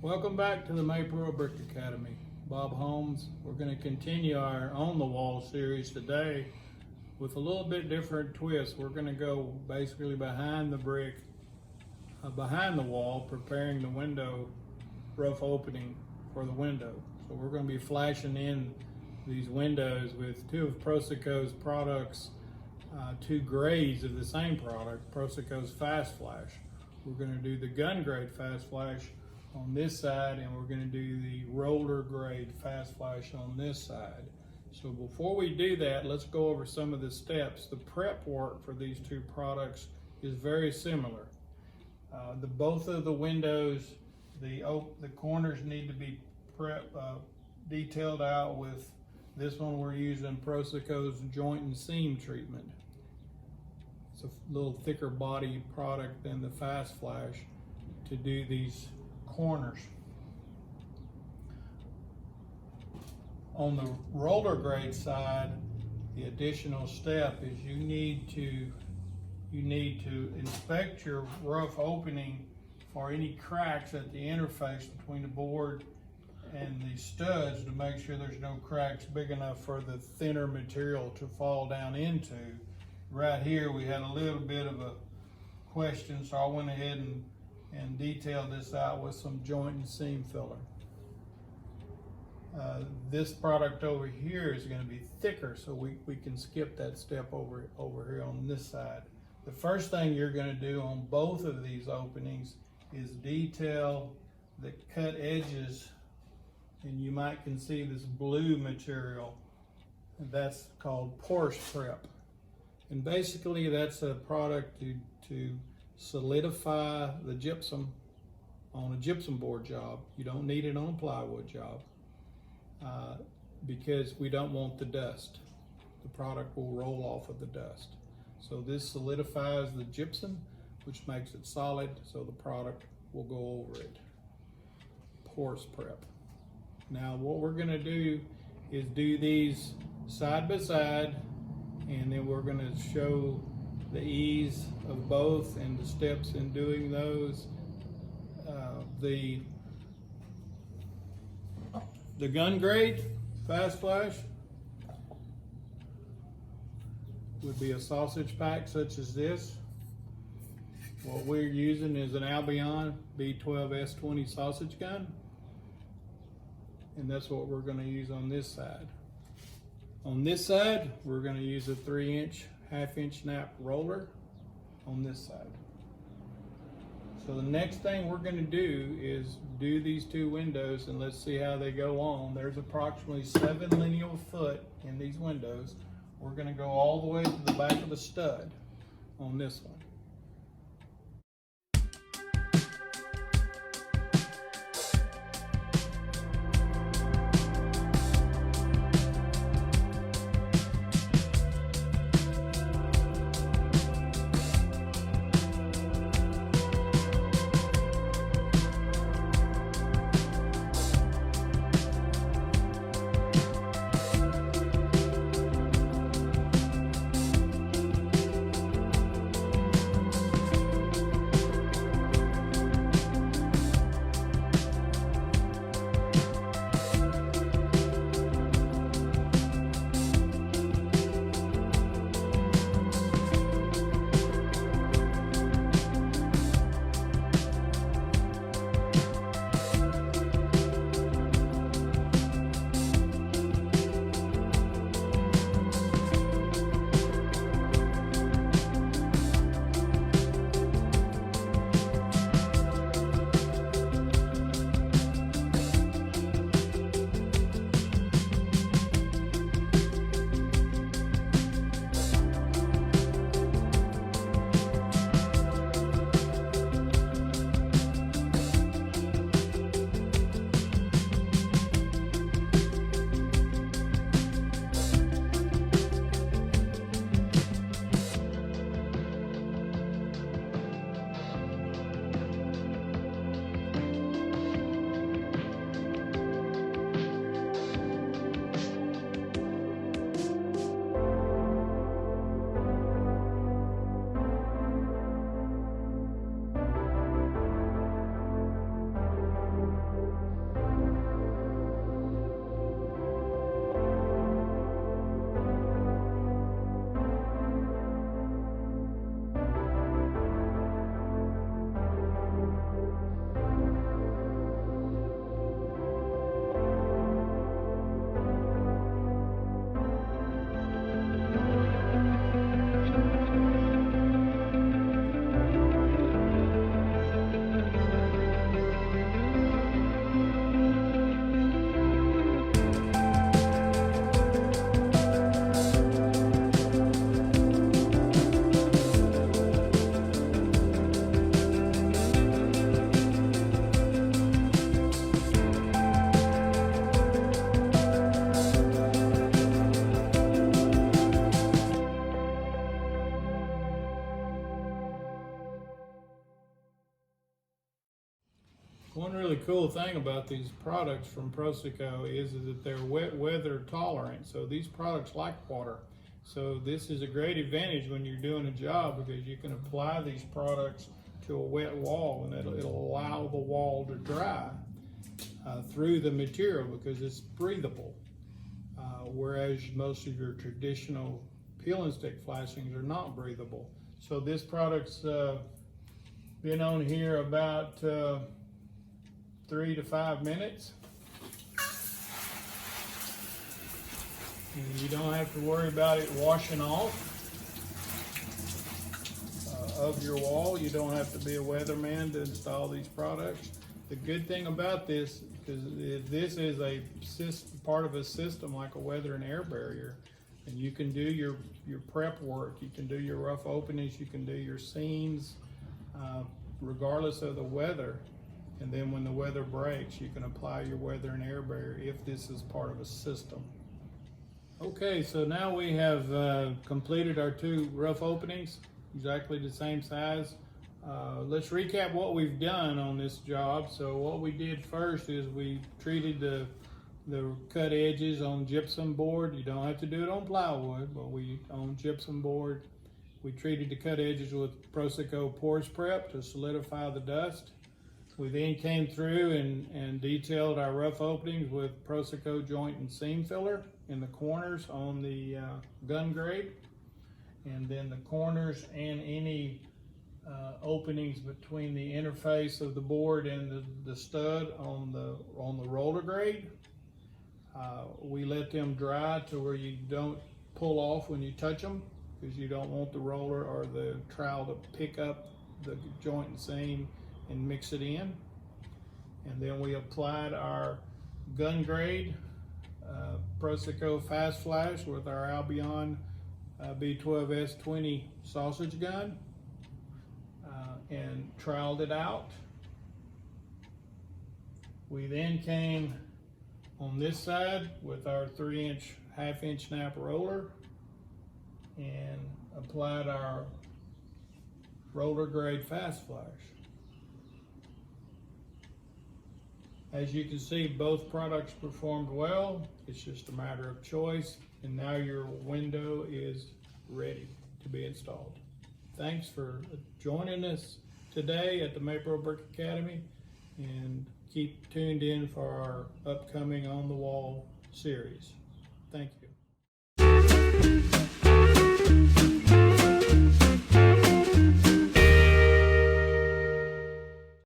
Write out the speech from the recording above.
Welcome back to the Maypro Brick Academy. Bob Holmes. We're going to continue our On the Wall series today with a little bit different twist. We're going to go basically behind the brick, behind the wall, preparing the window rough opening for the window. So we're going to be flashing in these windows with two of Prosoco's products, two grades of the same product, Prosoco's FastFlash. We're going to do the gun grade FastFlash on this side, and we're going to do the roller grade FastFlash on this side. So before we do that, let's go over some of the steps. The prep work for these two products is very similar. Both of the windows, the corners need to be detailed out with this one. We're using Prosoco's joint and seam treatment. It's a little thicker body product than the FastFlash to do these corners. On the roller grade side, the additional step is you need to inspect your rough opening for any cracks at the interface between the board and the studs to make sure there's no cracks big enough for the thinner material to fall down into. Right here we had a little bit of a question, so I went ahead and detailed this out with some joint and seam filler. This product over here is going to be thicker, so we can skip that step over here on this side. The first thing you're going to do on both of these openings is detail the cut edges, and you might can see this blue material, and that's called porous prep. And basically that's a product to solidify the gypsum on a gypsum board job. You don't need it on a plywood job because we don't want the dust. The product will roll off of the dust. So this solidifies the gypsum, which makes it solid, so the product will go over it. Porous prep. Now what we're going to do is do these side by side, and then we're going to show the ease of both and the steps in doing those. The gun grade FastFlash would be a sausage pack such as this. What we're using is an Albion B12S20 sausage gun, and that's what we're going to use on this side. On this side, we're going to use a 3-inch, half-inch snap roller on this side. So the next thing we're going to do is do these two windows, and let's see how they go on. There's approximately 7 lineal foot in these windows. We're going to go all the way to the back of the stud on this one. really cool thing about these products from Prosoco is that they're wet weather tolerant. So these products like water. So this is a great advantage when you're doing a job, because you can apply these products to a wet wall, and it'll allow the wall to dry through the material because it's breathable. Whereas most of your traditional peel and stick flashings are not breathable. So this product's been on here about 3 to 5 minutes. And you don't have to worry about it washing off of your wall. You don't have to be a weatherman to install these products. The good thing about this, because this is a part of a system like a weather and air barrier, and you can do your prep work, you can do your rough openings, you can do your seams, regardless of the weather. And then when the weather breaks, you can apply your weather and air barrier if this is part of a system. Okay, so now we have completed our 2 rough openings, exactly the same size. Let's recap what we've done on this job. So what we did first is we treated the cut edges on gypsum board. You don't have to do it on plywood, but on gypsum board, we treated the cut edges with Prosoco Porous Prep to solidify the dust. We then came through and detailed our rough openings with Prosoco joint and seam filler in the corners on the gun grade, and then the corners and any openings between the interface of the board and the stud on the roller grade. We let them dry to where you don't pull off when you touch them, because you don't want the roller or the trowel to pick up the joint and seam and mix it in. And then we applied our gun grade Prosoco FastFlash with our Albion B12S20 sausage gun, and troweled it out. We then came on this side with our 3-inch, half-inch snap roller and applied our roller grade FastFlash. As you can see, both products performed well. It's just a matter of choice, and now your window is ready to be installed. Thanks for joining us today at the Maypro Brick Academy, and keep tuned in for our upcoming On the Wall series. Thank you.